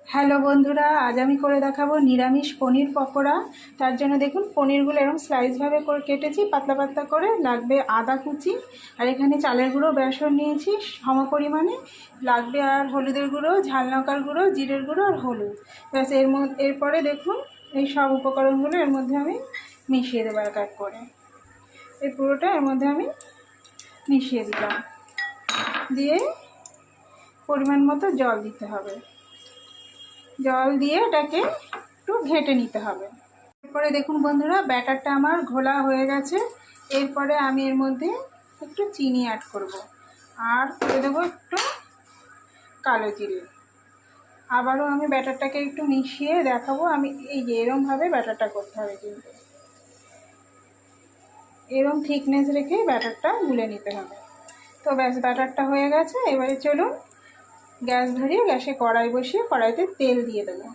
Hello বন্ধুরা, আজ আমি করে দেখাবো নিরামিষ পনির পকোড়া। তার জন্য দেখুন পনিরগুলো এরকম স্লাইসভাবে করে কেটেছি, পাতলা পাতলা করে। লাগবে আদা কুচি, আর এখানে চালের গুঁড়ো বেসন নিয়েছি সম পরিমাণে। লাগবে আর হলুদের গুঁড়ো, ঝাল লঙ্কার গুঁড়ো, জিরের গুঁড়ো আর হলুদ। ব্যাস এরপরে দেখুন এই সব উপকরণগুলো এর মধ্যে আমি মিশিয়ে দেবো এক এক করে। এই পুরোটা এর মধ্যে আমি মিশিয়ে দিলাম, দিয়ে পরিমাণ মতো জল দিতে হবে। জল দিয়ে এটাকে একটু ঘেঁটে নিতে হবে। এরপরে দেখুন বন্ধুরা, ব্যাটারটা আমার ঘোলা হয়ে গেছে। এরপরে আমি এর মধ্যে একটু চিনি অ্যাড করব, আর করে দেবো একটু কালো জিরে। আবারও আমি ব্যাটারটাকে একটু মিশিয়ে দেখাবো। আমি এই যে এরমভাবে ব্যাটারটা করতে হবে, কিন্তু এরম থিকনেস রেখে ব্যাটারটা গুলে নিতে হবে। তো ব্যাস ব্যাটারটা হয়ে গেছে। এবারে চলুন গ্যাস ধরিয়ে গ্যাসে কড়াই বসিয়ে কড়াইতে তেল দিয়ে দেবো।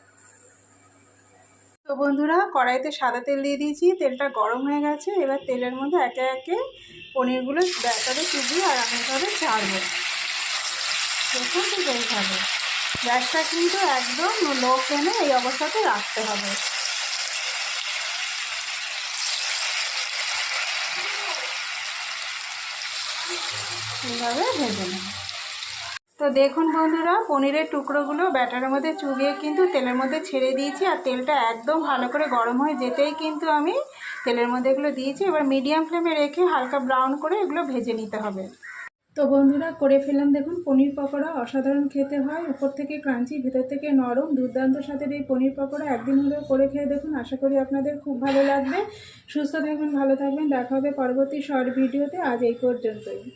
তো বন্ধুরা, কড়াইতে সাদা তেল দিয়ে দিয়েছি, তেলটা গরম হয়ে গেছে। এবার তেলের মধ্যে একে একে পনিরগুলো ব্যাটারে চুবিয়ে আর এমনভাবে ছাড়বো। দেখুন ঠিক এইভাবে গ্যাসটা কিন্তু একদম লো ফ্লেমে এই অবস্থাতে রাখতে হবে। এইভাবে ভেজে নেব। তো দেখুন বন্ধুরা, পনিরের টুকরোগুলো ব্যাটারের মধ্যে চুবিয়ে কিন্তু তেলের মধ্যে ছেড়ে দিয়েছি, আর তেলটা একদম ভালো করে গরম হয়ে যেতেই কিন্তু আমি তেলের মধ্যে এগুলো দিয়েছি। এবার মিডিয়াম ফ্লেমে রেখে হালকা ব্রাউন করে এগুলো ভেজে নিতে হবে। তো বন্ধুরা, করে ফেললাম দেখুন পনির পকোড়া। অসাধারণ খেতে হয়, উপর থেকে ক্রাঞ্চি, ভিতর থেকে নরম, দুর্দান্ত স্বাদের এই পনির পকোড়া একদিন হলেও করে খেয়ে দেখুন। আশা করি আপনাদের খুব ভালো লাগবে। সুস্থ থাকবেন, ভালো থাকবেন। দেখা হবে পরবর্তী শর্ট ভিডিওতে। আজ এই পর্যন্তই।